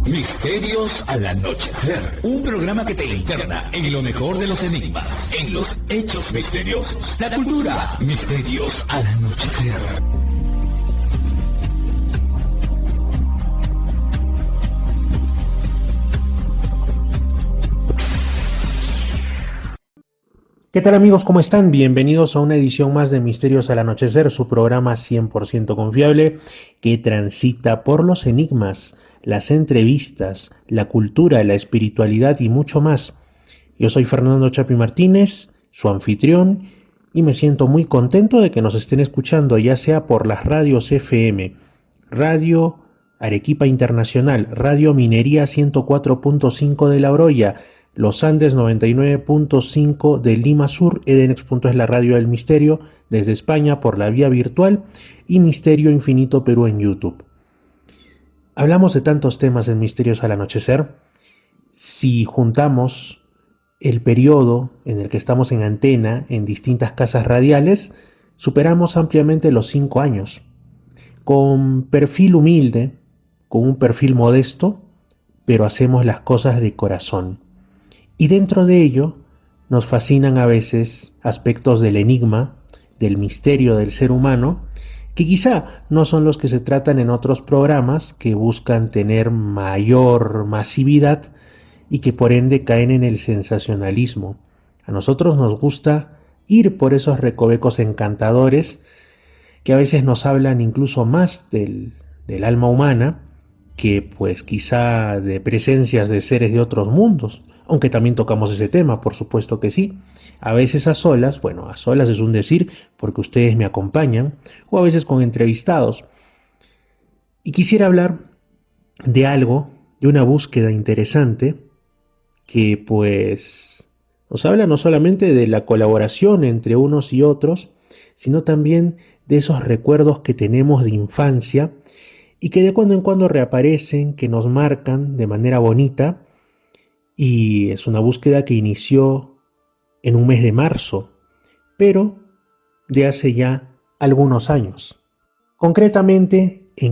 Misterios al anochecer. Un programa que te interna en lo mejor de los enigmas, en los hechos misteriosos, la cultura. Misterios al anochecer. ¿Qué tal amigos? ¿Cómo están? Bienvenidos a una edición más de Misterios al Anochecer, su programa 100% confiable que transita por los enigmas, las entrevistas, la cultura, la espiritualidad y mucho más. Yo soy Fernando Chapi Martínez, su anfitrión, y me siento muy contento de que nos estén escuchando, ya sea por las radios FM, Radio Arequipa Internacional, Radio Minería 104.5 de La Oroya, Los Andes 99.5 de Lima Sur, Edenex. Es la radio del misterio, desde España por la vía virtual, y Misterio Infinito Perú en YouTube. Hablamos de tantos temas en Misterios al Anochecer. Si juntamos el periodo en el que estamos en antena en distintas casas radiales, superamos ampliamente los 5 años. Con perfil humilde, con un perfil modesto, pero hacemos las cosas de corazón. Y dentro de ello nos fascinan a veces aspectos del enigma, del misterio del ser humano, que quizá no son los que se tratan en otros programas que buscan tener mayor masividad y que por ende caen en el sensacionalismo. A nosotros nos gusta ir por esos recovecos encantadores que a veces nos hablan incluso más del alma humana que pues quizá de presencias de seres de otros mundos, aunque también tocamos ese tema, por supuesto que sí. A veces a solas, bueno, a solas es un decir porque ustedes me acompañan, o a veces con entrevistados. Y quisiera hablar de algo, de una búsqueda interesante que pues nos habla no solamente de la colaboración entre unos y otros, sino también de esos recuerdos que tenemos de infancia y que de cuando en cuando reaparecen, que nos marcan de manera bonita, y es una búsqueda que inició en un mes de marzo, pero de hace ya algunos años. Concretamente y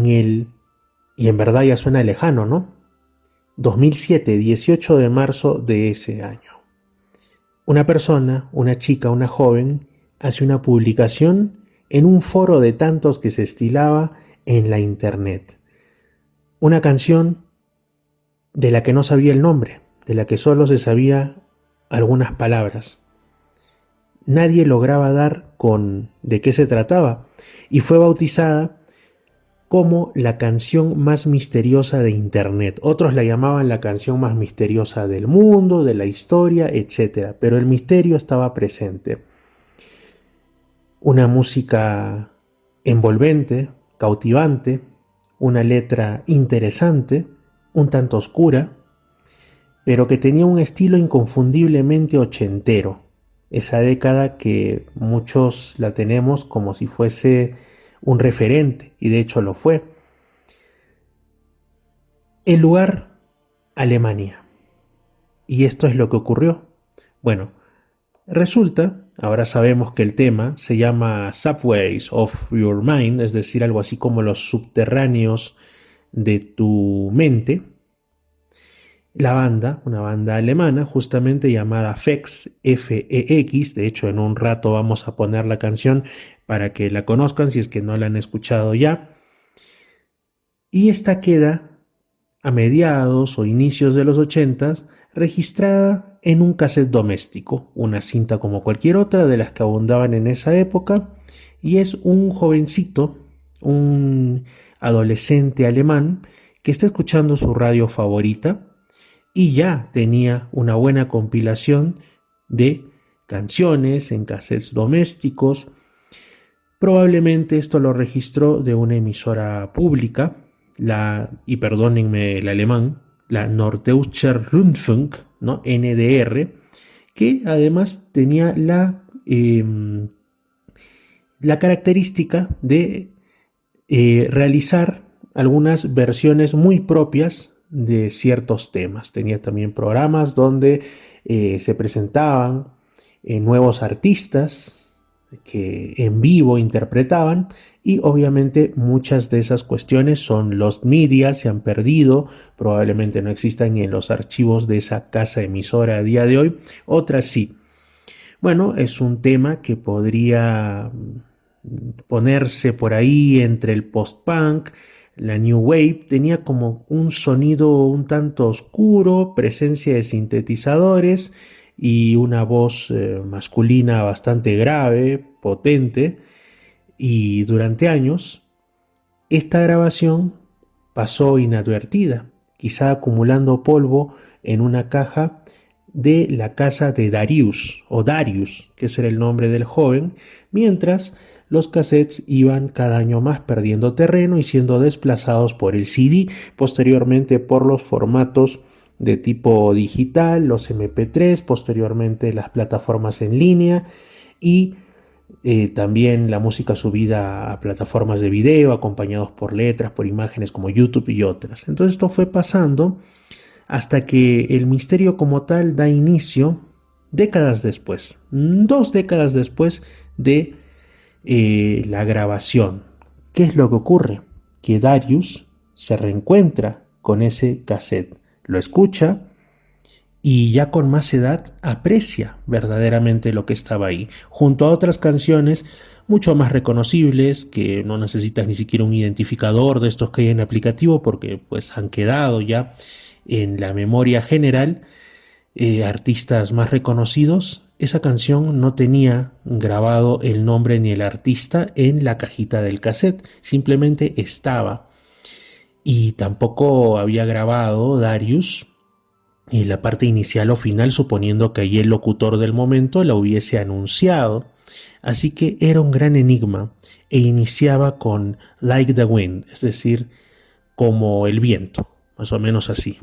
en verdad ya suena lejano, ¿no? 2007, 18 de marzo de ese año. Una persona, una chica, una joven, hace una publicación en un foro de tantos que se estilaba en la internet. Una canción de la que no sabía el nombre, de la que solo se sabía algunas palabras. Nadie lograba dar con de qué se trataba y fue bautizada como la canción más misteriosa de internet. Otros la llamaban la canción más misteriosa del mundo, de la historia, etc. Pero el misterio estaba presente. Una música envolvente, cautivante, una letra interesante, un tanto oscura, pero que tenía un estilo inconfundiblemente ochentero. Esa década que muchos la tenemos como si fuese un referente, y de hecho lo fue. El lugar, Alemania. Y esto es lo que ocurrió. Bueno, resulta, ahora sabemos que el tema se llama Subways of Your Mind, es decir, algo así como los subterráneos de tu mente. La banda, una banda alemana justamente llamada FX, F-E-X, de hecho en un rato vamos a poner la canción para que la conozcan si es que no la han escuchado ya. Y esta queda a mediados o inicios de los 80s registrada en un cassette doméstico, una cinta como cualquier otra de las que abundaban en esa época, y es un jovencito, un adolescente alemán que está escuchando su radio favorita y ya tenía una buena compilación de canciones en cassettes domésticos. Probablemente esto lo registró de una emisora pública, y perdónenme el alemán, la Norddeutscher Rundfunk, ¿no? NDR, que además tenía la característica de realizar algunas versiones muy propias de ciertos temas. Tenía también programas donde se presentaban nuevos artistas, que en vivo interpretaban, y obviamente muchas de esas cuestiones son lost media, se han perdido, probablemente no existan en los archivos de esa casa emisora a día de hoy, otras sí. Bueno, es un tema que podría ponerse por ahí entre el post-punk, la new wave. Tenía como un sonido un tanto oscuro, presencia de sintetizadores y una voz masculina bastante grave, potente. Y durante años esta grabación pasó inadvertida, quizá acumulando polvo en una caja de la casa de Darius, o Darius, que ese era el nombre del joven, mientras los cassettes iban cada año más perdiendo terreno y siendo desplazados por el CD, posteriormente por los formatos de tipo digital, los MP3, posteriormente las plataformas en línea y también la música subida a plataformas de video, acompañados por letras, por imágenes como YouTube y otras. Entonces esto fue pasando hasta que el misterio como tal da inicio décadas después, 2 décadas después de la grabación. ¿Qué es lo que ocurre? Que Darius se reencuentra con ese cassette, lo escucha y ya con más edad aprecia verdaderamente lo que estaba ahí, junto a otras canciones mucho más reconocibles que no necesitas ni siquiera un identificador de estos que hay en el aplicativo porque pues han quedado ya en la memoria general. Artistas más reconocidos. Esa canción no tenía grabado el nombre ni el artista en la cajita del cassette, simplemente estaba. Y tampoco había grabado Darius y la parte inicial o final, suponiendo que allí el locutor del momento la hubiese anunciado. Así que era un gran enigma e iniciaba con Like the Wind, es decir, como el viento, más o menos así.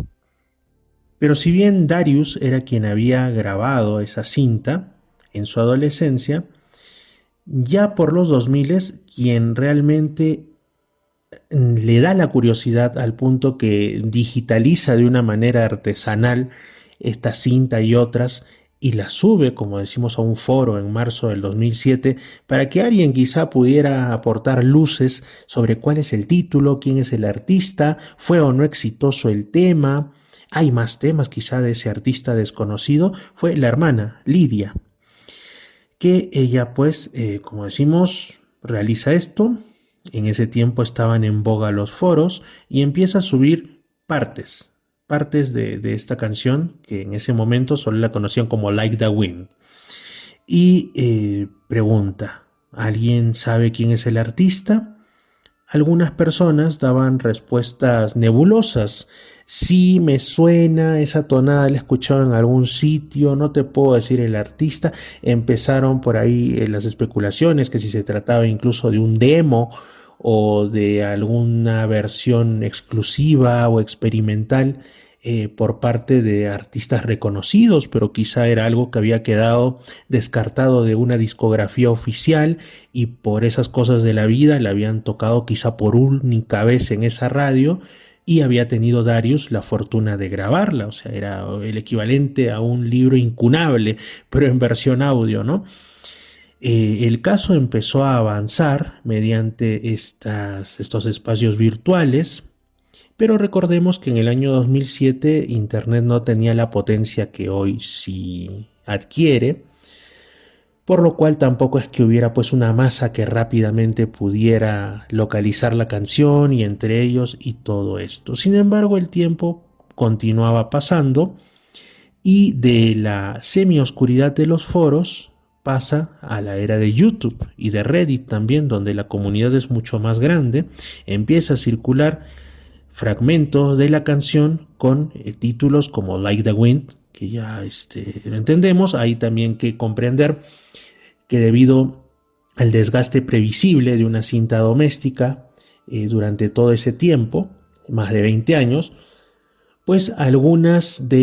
Pero si bien Darius era quien había grabado esa cinta en su adolescencia, ya por los 2000 quien realmente le da la curiosidad al punto que digitaliza de una manera artesanal esta cinta y otras y la sube, como decimos, a un foro en marzo del 2007 para que alguien quizá pudiera aportar luces sobre cuál es el título, quién es el artista, fue o no exitoso el tema, hay más temas quizá de ese artista desconocido, fue la hermana Lidia, que ella pues, como decimos, realiza esto. En ese tiempo estaban en boga los foros y empieza a subir partes de esta canción, que en ese momento solo la conocían como Like the Wind. Y pregunta, ¿alguien sabe quién es el artista? Algunas personas daban respuestas nebulosas. Sí, me suena, esa tonada la he escuchado en algún sitio, no te puedo decir el artista. Empezaron por ahí las especulaciones, que si se trataba incluso de un demo o de alguna versión exclusiva o experimental por parte de artistas reconocidos, pero quizá era algo que había quedado descartado de una discografía oficial y por esas cosas de la vida le habían tocado quizá por única vez en esa radio y había tenido Darius la fortuna de grabarla, o sea, era el equivalente a un libro incunable, pero en versión audio, ¿no? El caso empezó a avanzar mediante estos espacios virtuales, pero recordemos que en el año 2007 Internet no tenía la potencia que hoy sí adquiere, por lo cual tampoco es que hubiera pues una masa que rápidamente pudiera localizar la canción y entre ellos y todo esto. Sin embargo, el tiempo continuaba pasando y de la semioscuridad de los foros pasa a la era de YouTube y de Reddit también, donde la comunidad es mucho más grande, empieza a circular fragmentos de la canción con títulos como Like the Wind, que ya lo entendemos. Hay también que comprender que debido al desgaste previsible de una cinta doméstica durante todo ese tiempo, más de 20 años, pues algunas de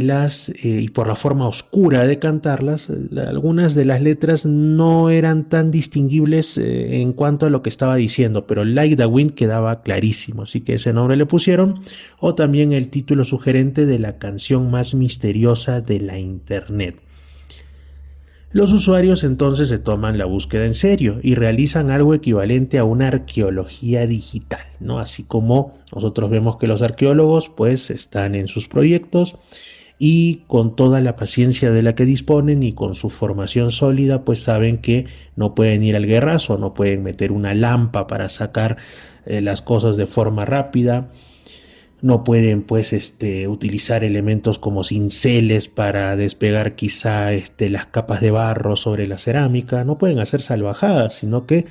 y por la forma oscura de cantarlas, algunas de las letras no eran tan distinguibles en cuanto a lo que estaba diciendo, pero Like the Wind quedaba clarísimo, así que ese nombre le pusieron, o también el título sugerente de la canción más misteriosa de la internet. Los usuarios entonces se toman la búsqueda en serio y realizan algo equivalente a una arqueología digital, ¿no? Así como nosotros vemos que los arqueólogos pues están en sus proyectos y con toda la paciencia de la que disponen y con su formación sólida pues saben que no pueden ir al guerrazo, no pueden meter una lampa para sacar las cosas de forma rápida, no pueden pues utilizar elementos como cinceles para despegar quizá las capas de barro sobre la cerámica, no pueden hacer salvajadas, sino que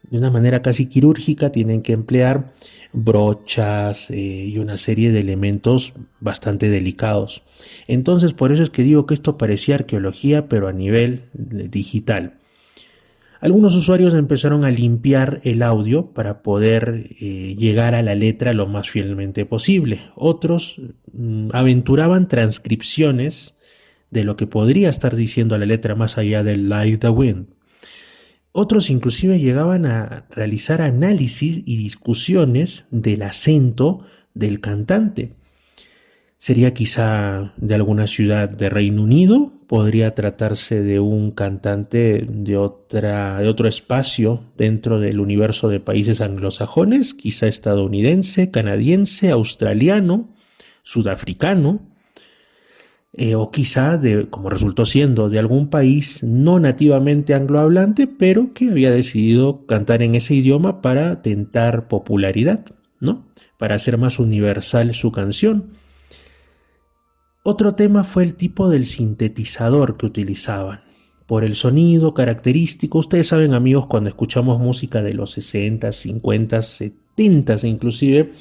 de una manera casi quirúrgica tienen que emplear brochas y una serie de elementos bastante delicados. Entonces por eso es que digo que esto parecía arqueología pero a nivel digital. Algunos usuarios empezaron a limpiar el audio para poder llegar a la letra lo más fielmente posible. Otros aventuraban transcripciones de lo que podría estar diciendo la letra más allá del Like the Wind. Otros inclusive llegaban a realizar análisis y discusiones del acento del cantante. Sería quizá de alguna ciudad de Reino Unido, podría tratarse de un cantante de otro espacio dentro del universo de países anglosajones, quizá estadounidense, canadiense, australiano, sudafricano, o quizá, como resultó siendo, de algún país no nativamente anglohablante, pero que había decidido cantar en ese idioma para tentar popularidad, ¿no? Para hacer más universal su canción. Otro tema fue el tipo del sintetizador que utilizaban. Por el sonido característico, ustedes saben amigos, cuando escuchamos música de los 60, 50, 70 inclusive,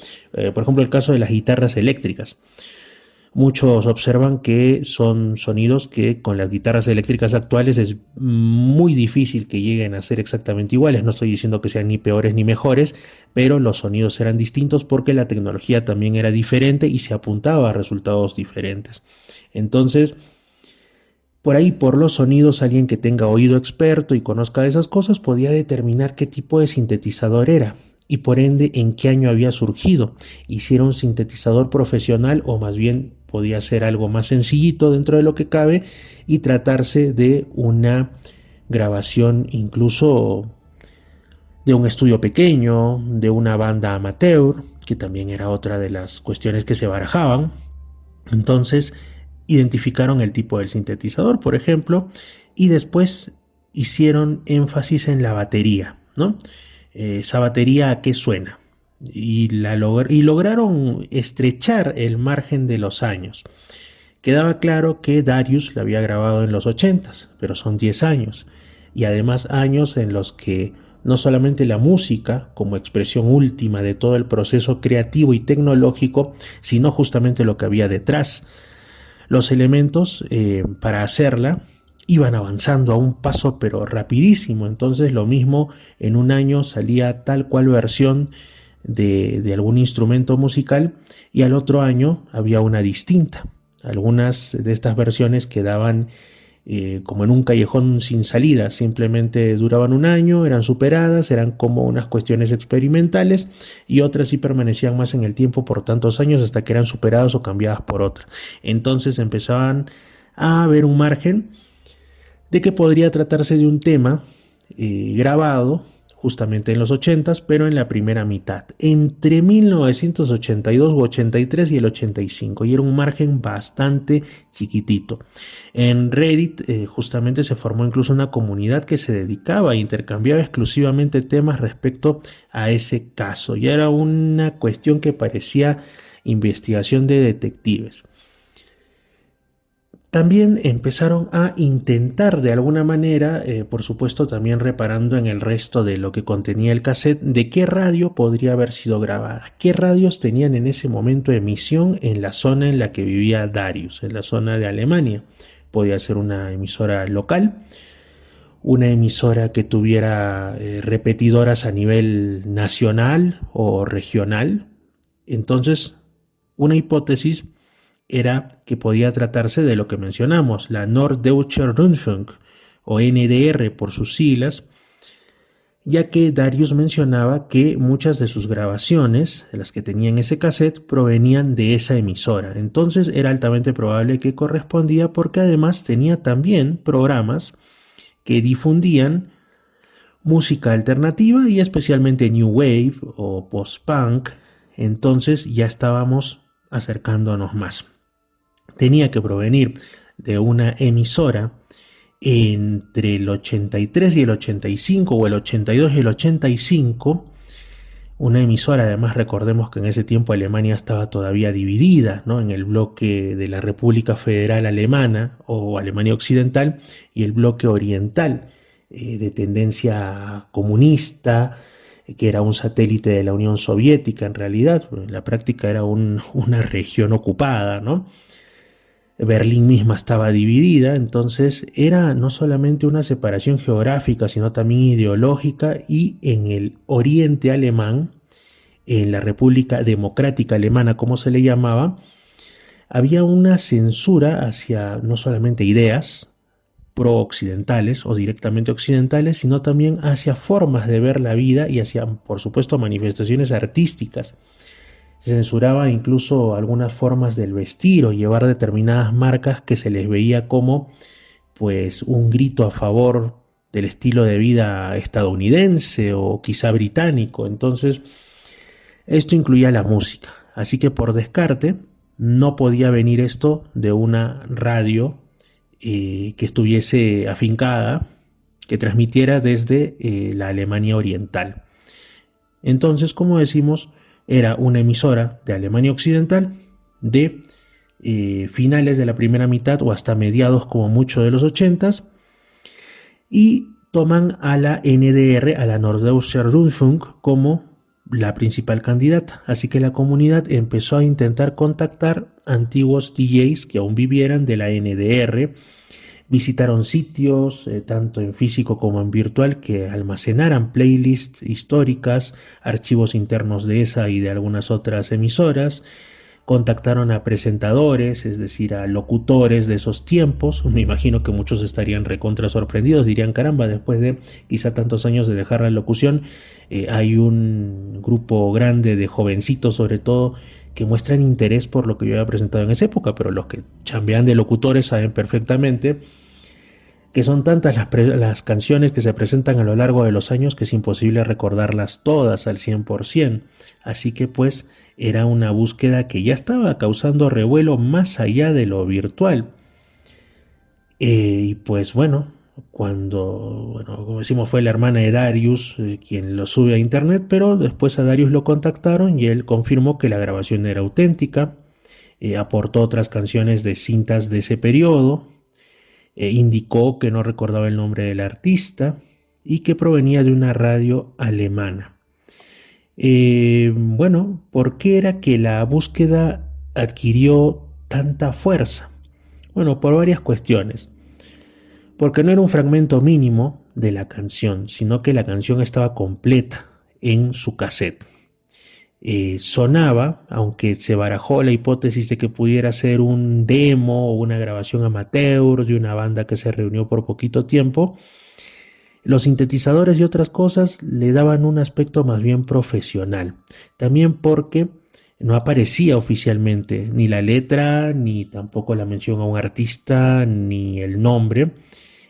por ejemplo el caso de las guitarras eléctricas. Muchos observan que son sonidos que con las guitarras eléctricas actuales es muy difícil que lleguen a ser exactamente iguales. No estoy diciendo que sean ni peores ni mejores, pero los sonidos eran distintos porque la tecnología también era diferente y se apuntaba a resultados diferentes. Entonces, por ahí, por los sonidos, alguien que tenga oído experto y conozca de esas cosas podía determinar qué tipo de sintetizador era y por ende en qué año había surgido, y si era un sintetizador profesional o más bien podía ser algo más sencillito dentro de lo que cabe y tratarse de una grabación incluso de un estudio pequeño, de una banda amateur, que también era otra de las cuestiones que se barajaban. Entonces identificaron el tipo del sintetizador, por ejemplo, y después hicieron énfasis en la batería, ¿no? Esa batería a qué suena. Y lograron estrechar el margen de los años. Quedaba claro que Darius la había grabado en los 80s, pero son 10 años. Y además años en los que no solamente la música, como expresión última de todo el proceso creativo y tecnológico, sino justamente lo que había detrás. Los elementos para hacerla iban avanzando a un paso pero rapidísimo. Entonces lo mismo, en un año salía tal cual versión de algún instrumento musical y al otro año había una distinta. Algunas de estas versiones quedaban como en un callejón sin salida, simplemente duraban un año, eran superadas, eran como unas cuestiones experimentales, y otras sí permanecían más en el tiempo por tantos años hasta que eran superadas o cambiadas por otra. Entonces empezaban a haber un margen de que podría tratarse de un tema grabado justamente en los 80s, pero en la primera mitad, entre 1982 u 83 y el 85, y era un margen bastante chiquitito. En Reddit justamente se formó incluso una comunidad que se dedicaba a intercambiar exclusivamente temas respecto a ese caso. Ya era una cuestión que parecía investigación de detectives. También empezaron a intentar de alguna manera, por supuesto también reparando en el resto de lo que contenía el cassette, de qué radio podría haber sido grabada, qué radios tenían en ese momento emisión en la zona en la que vivía Darius, en la zona de Alemania. Podía ser una emisora local, una emisora que tuviera repetidoras a nivel nacional o regional. Entonces, una hipótesis era que podía tratarse de lo que mencionamos, la Norddeutscher Rundfunk, o NDR por sus siglas, ya que Darius mencionaba que muchas de sus grabaciones, las que tenía en ese cassette, provenían de esa emisora. Entonces era altamente probable que correspondía, porque además tenía también programas que difundían música alternativa y especialmente New Wave o Post-Punk. Entonces ya estábamos acercándonos más. Tenía que provenir de una emisora entre el 83 y el 85, o el 82 y el 85, una emisora. Además, recordemos que en ese tiempo Alemania estaba todavía dividida, ¿no?, en el bloque de la República Federal Alemana o Alemania Occidental y el bloque oriental, de tendencia comunista, que era un satélite de la Unión Soviética en realidad. En la práctica era una región ocupada, ¿no? Berlín misma estaba dividida, entonces era no solamente una separación geográfica, sino también ideológica, y en el oriente alemán, en la República Democrática Alemana, como se le llamaba, había una censura hacia no solamente ideas pro-occidentales o directamente occidentales, sino también hacia formas de ver la vida y hacia, por supuesto, manifestaciones artísticas. Se censuraba incluso algunas formas del vestir o llevar determinadas marcas que se les veía como, pues, un grito a favor del estilo de vida estadounidense o quizá británico. Entonces, esto incluía la música. Así que por descarte no podía venir esto de una radio que estuviese afincada, que transmitiera desde la Alemania Oriental. Entonces, como decimos, era una emisora de Alemania Occidental de finales de la primera mitad o hasta mediados como mucho de los 80s, y toman a la NDR, a la Norddeutscher Rundfunk, como la principal candidata. Así que la comunidad empezó a intentar contactar antiguos DJs que aún vivieran de la NDR. Visitaron sitios, tanto en físico como en virtual, que almacenaran playlists históricas, archivos internos de esa y de algunas otras emisoras. Contactaron a presentadores, es decir, a locutores de esos tiempos. Me imagino que muchos estarían recontra sorprendidos, dirían: caramba, después de quizá tantos años de dejar la locución, hay un grupo grande de jovencitos, sobre todo, que muestran interés por lo que yo había presentado en esa época. Pero los que chambean de locutores saben perfectamente que son tantas las canciones que se presentan a lo largo de los años que es imposible recordarlas todas al 100%. Así que pues era una búsqueda que ya estaba causando revuelo más allá de lo virtual. Y pues bueno, como decimos, fue la hermana de Darius quien lo sube a internet, pero después a Darius lo contactaron y él confirmó que la grabación era auténtica. Aportó otras canciones de cintas de ese periodo. Indicó que no recordaba el nombre del artista y que provenía de una radio alemana. Bueno, ¿por qué era que la búsqueda adquirió tanta fuerza? Bueno, por varias cuestiones. Porque no era un fragmento mínimo de la canción, sino que la canción estaba completa en su cassette. Sonaba, aunque se barajó la hipótesis de que pudiera ser un demo o una grabación amateur de una banda que se reunió por poquito tiempo, los sintetizadores y otras cosas le daban un aspecto más bien profesional. También porque no aparecía oficialmente ni la letra, ni tampoco la mención a un artista, ni el nombre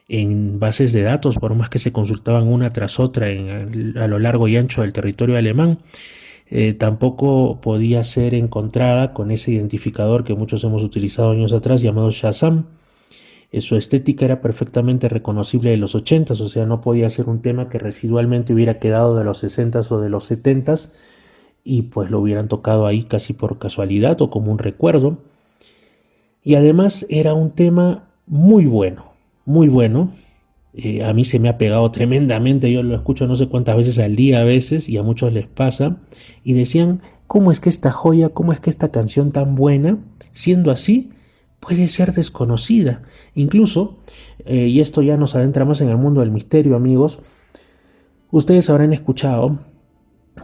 en bases de datos, por más que se consultaban una tras otra a lo largo y ancho del territorio alemán. Tampoco podía ser encontrada con ese identificador que muchos hemos utilizado años atrás, llamado Shazam. Su estética era perfectamente reconocible de los 80s, o sea, no podía ser un tema que residualmente hubiera quedado de los 60s o de los 70s y pues lo hubieran tocado ahí casi por casualidad o como un recuerdo. Y además era un tema muy bueno, muy bueno. A mí se me ha pegado tremendamente, yo lo escucho no sé cuántas veces al día a veces, y a muchos les pasa, y decían: ¿cómo es que esta joya, cómo es que esta canción tan buena, siendo así, puede ser desconocida? Incluso, y esto ya nos adentra más en el mundo del misterio, amigos, ustedes habrán escuchado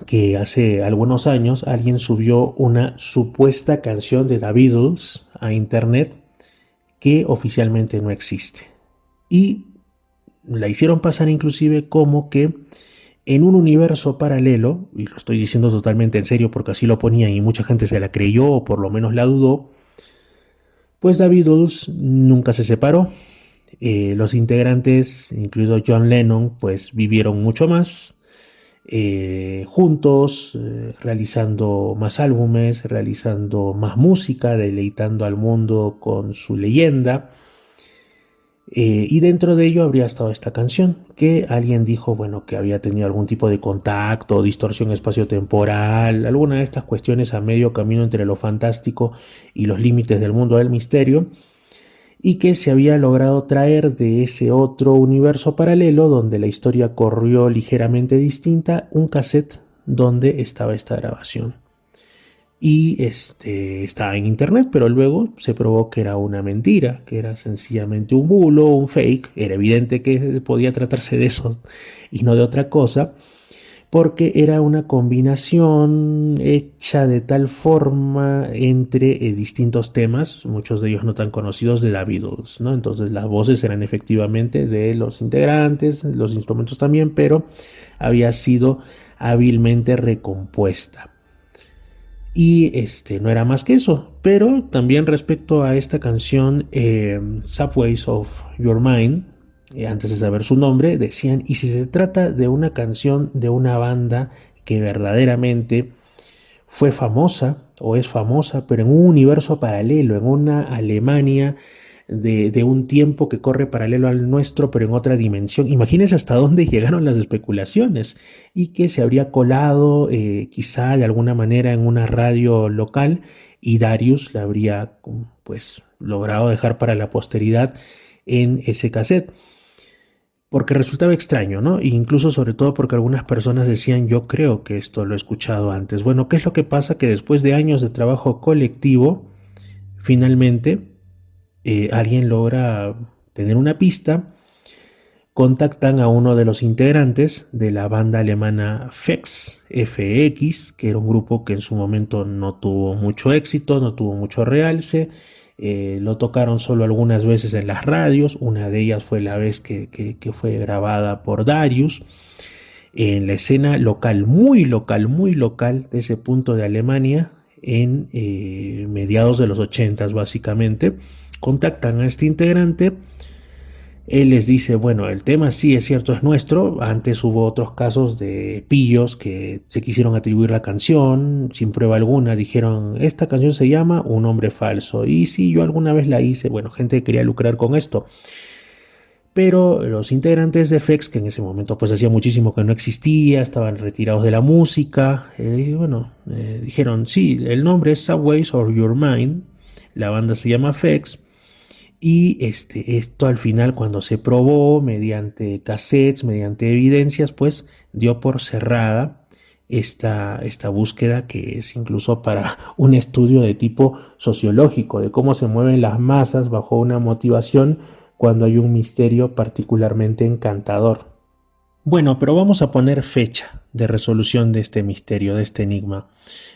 que hace algunos años alguien subió una supuesta canción de The Beatles a internet que oficialmente no existe. Y la hicieron pasar inclusive como que en un universo paralelo, y lo estoy diciendo totalmente en serio porque así lo ponían y mucha gente se la creyó o por lo menos la dudó, pues The Beatles nunca se separó. Los integrantes, incluido John Lennon, pues vivieron mucho más juntos, realizando más álbumes, realizando más música, deleitando al mundo con su leyenda. Y dentro de ello habría estado esta canción, que alguien dijo, bueno, que había tenido algún tipo de contacto, distorsión espaciotemporal, alguna de estas cuestiones a medio camino entre lo fantástico y los límites del mundo del misterio, y que se había logrado traer de ese otro universo paralelo donde la historia corrió ligeramente distinta, un cassette donde estaba esta grabación. Y estaba en internet, pero luego se probó que era una mentira, que era sencillamente un bulo, un fake. Era evidente que podía tratarse de eso y no de otra cosa, porque era una combinación hecha de tal forma entre distintos temas, muchos de ellos no tan conocidos, de The Beatles, ¿no? Entonces las voces eran efectivamente de los integrantes, los instrumentos también, pero había sido hábilmente recompuesta. Y no era más que eso. Pero también respecto a esta canción, Subways of Your Mind, antes de saber su nombre, decían, ¿y si se trata de una canción de una banda que verdaderamente fue famosa o es famosa, pero en un universo paralelo, en una Alemania de un tiempo que corre paralelo al nuestro, pero en otra dimensión? Imagínense hasta dónde llegaron las especulaciones y que se habría colado quizá de alguna manera en una radio local y Darius la habría pues logrado dejar para la posteridad en ese cassette. Porque resultaba extraño, ¿no? E incluso sobre todo porque algunas personas decían, yo creo que esto lo he escuchado antes. Bueno, ¿qué es lo que pasa? Que después de años de trabajo colectivo, finalmente alguien logra tener una pista, contactan a uno de los integrantes de la banda alemana FX, que era un grupo que en su momento no tuvo mucho éxito, no tuvo mucho realce. Lo tocaron solo algunas veces en las radios, una de ellas fue la vez que fue grabada por Darius, en la escena muy local de ese punto de Alemania, en mediados de los 80 básicamente. Contactan a este integrante. Él les dice, bueno, el tema sí es cierto, es nuestro. Antes hubo otros casos de pillos que se quisieron atribuir la canción sin prueba alguna. Dijeron, esta canción se llama Un hombre falso. Y sí, yo alguna vez la hice. Bueno, gente que quería lucrar con esto. Pero los integrantes de FX, que en ese momento pues hacía muchísimo que no existía, estaban retirados de la música, dijeron, sí, el nombre es Subways of Your Mind, la banda se llama FX, y esto al final cuando se probó mediante cassettes, mediante evidencias, pues dio por cerrada esta búsqueda, que es incluso para un estudio de tipo sociológico, de cómo se mueven las masas bajo una motivación cuando hay un misterio particularmente encantador. Bueno, pero vamos a poner fecha de resolución de este misterio, de este enigma.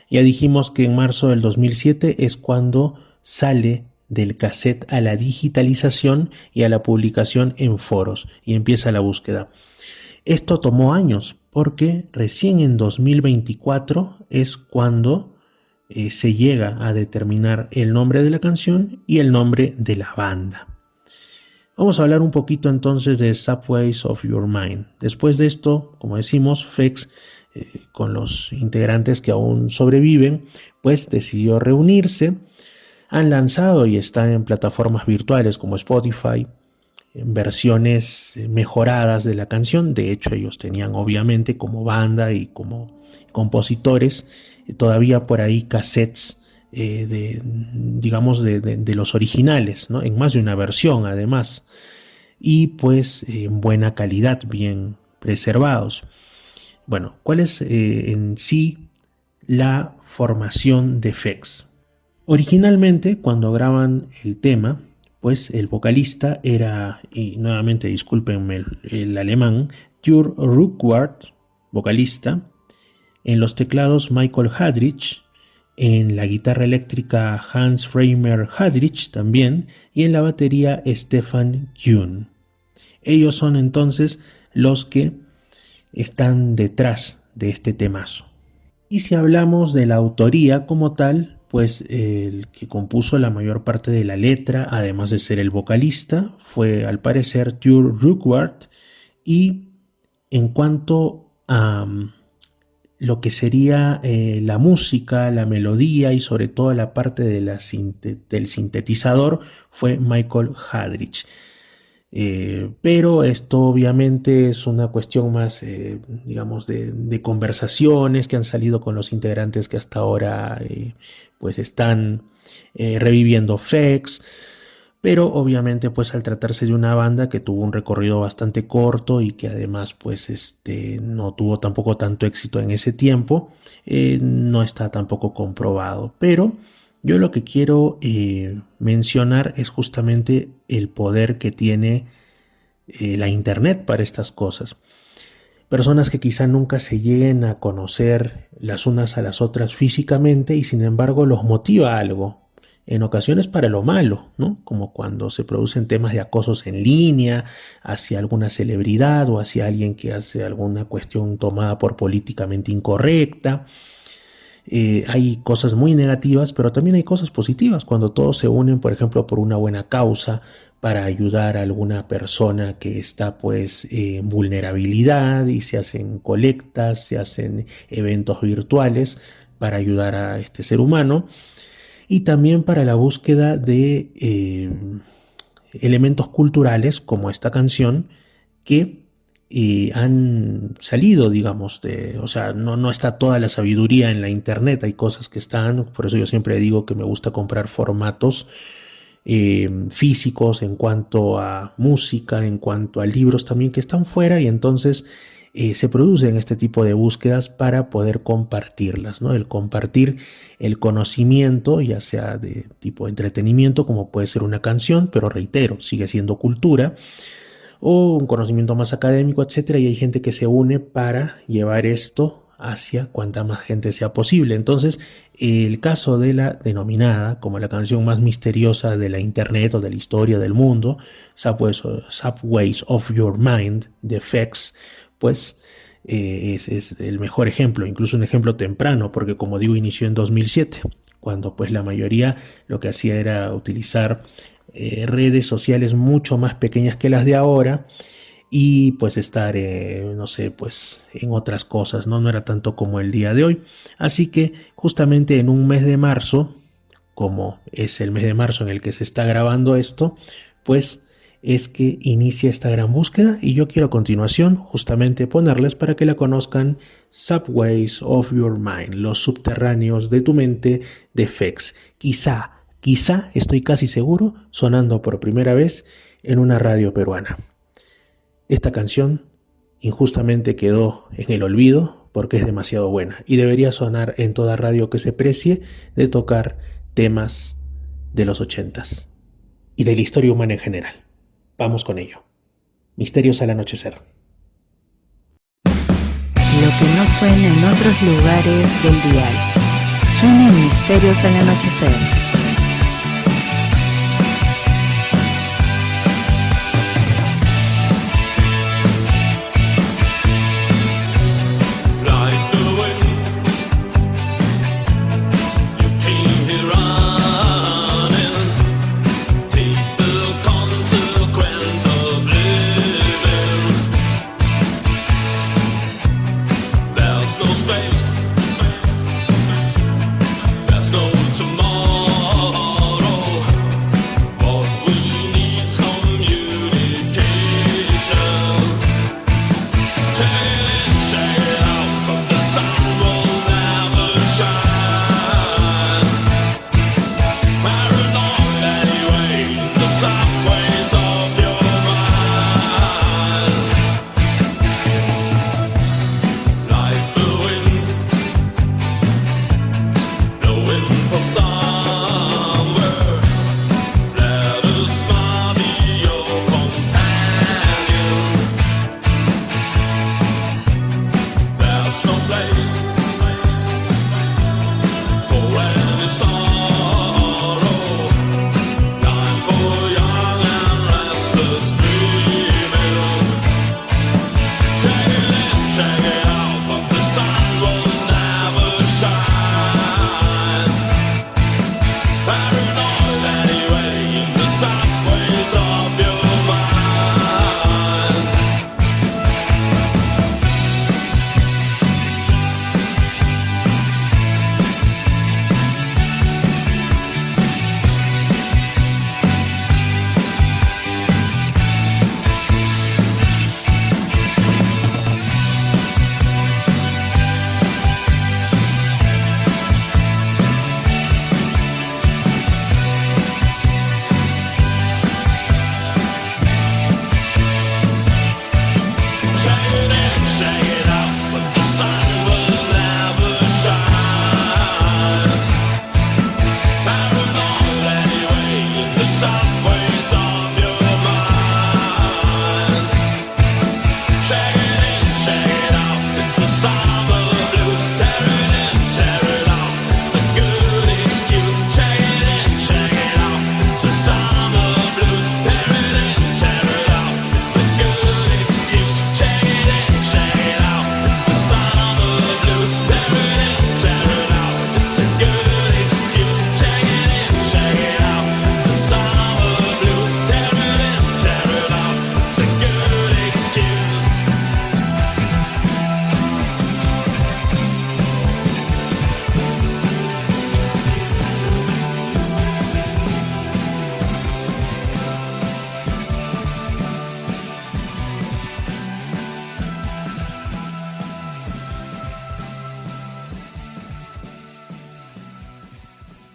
Ya dijimos que en marzo del 2007 es cuando sale del cassette a la digitalización y a la publicación en foros y empieza la búsqueda. Esto tomó años porque recién en 2024 es cuando se llega a determinar el nombre de la canción y el nombre de la banda. Vamos a hablar un poquito entonces de Subways of Your Mind. Después de esto, como decimos, FX, con los integrantes que aún sobreviven, pues decidió reunirse. Han lanzado y están en plataformas virtuales como Spotify, en versiones mejoradas de la canción. De hecho, ellos tenían obviamente como banda y como compositores todavía por ahí cassettes digamos de los originales, ¿no? En más de una versión además, y pues en buena calidad, bien preservados. Bueno, ¿cuál es en sí la formación de FX? Originalmente, cuando graban el tema, pues el vocalista era, y nuevamente discúlpenme el alemán, Jörg Ruckwart, vocalista, en los teclados Michael Hadrich, en la guitarra eléctrica Hans Reimer Hadrich también, y en la batería Stefan Jun. Ellos son entonces los que están detrás de este temazo. Y si hablamos de la autoría como tal, pues el que compuso la mayor parte de la letra, además de ser el vocalista, fue al parecer Thure Ruckert. Y en cuanto a lo que sería la música, la melodía y sobre todo la parte de del sintetizador, fue Michael Hadrich. Pero esto obviamente es una cuestión más, digamos, de conversaciones que han salido con los integrantes que hasta ahora pues están reviviendo FX, pero obviamente pues al tratarse de una banda que tuvo un recorrido bastante corto y que además pues no tuvo tampoco tanto éxito en ese tiempo, no está tampoco comprobado. Pero yo lo que quiero mencionar es justamente el poder que tiene la internet para estas cosas. Personas que quizá nunca se lleguen a conocer las unas a las otras físicamente y sin embargo los motiva algo, en ocasiones para lo malo, ¿no? Como cuando se producen temas de acosos en línea hacia alguna celebridad o hacia alguien que hace alguna cuestión tomada por políticamente incorrecta. Hay cosas muy negativas, pero también hay cosas positivas cuando todos se unen, por ejemplo, por una buena causa, para ayudar a alguna persona que está pues en vulnerabilidad y se hacen colectas, se hacen eventos virtuales para ayudar a este ser humano y también para la búsqueda de elementos culturales como esta canción que han salido, digamos, o sea, no está toda la sabiduría en la internet, hay cosas que están, por eso yo siempre digo que me gusta comprar formatos físicos en cuanto a música, en cuanto a libros también que están fuera y entonces se producen este tipo de búsquedas para poder compartirlas, ¿no? El compartir el conocimiento, ya sea de tipo entretenimiento, como puede ser una canción, pero reitero, sigue siendo cultura, o un conocimiento más académico, etcétera, y hay gente que se une para llevar esto hacia cuanta más gente sea posible. Entonces, el caso de la denominada como la canción más misteriosa de la internet o de la historia del mundo, Subways of Your Mind, de FX, pues es el mejor ejemplo, incluso un ejemplo temprano, porque como digo, inició en 2007, cuando pues la mayoría lo que hacía era utilizar redes sociales mucho más pequeñas que las de ahora y pues estar, no sé, pues en otras cosas, ¿no? No era tanto como el día de hoy. Así que justamente en un mes de marzo, como es el mes de marzo en el que se está grabando esto, pues es que inicia esta gran búsqueda y yo quiero a continuación justamente ponerles para que la conozcan Subways of Your Mind, los subterráneos de tu mente de FX. Quizá, estoy casi seguro, sonando por primera vez en una radio peruana. Esta canción injustamente quedó en el olvido porque es demasiado buena y debería sonar en toda radio que se precie de tocar temas de los 80s y de la historia humana en general. Vamos con ello. Misterios al anochecer. Lo que no suena en otros lugares del dial, suena en Misterios al anochecer.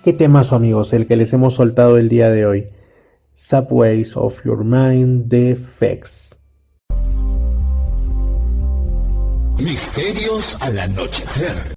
Qué temazo, amigos, el que les hemos soltado el día de hoy. Subways of Your Mind de Fex. Misterios al anochecer.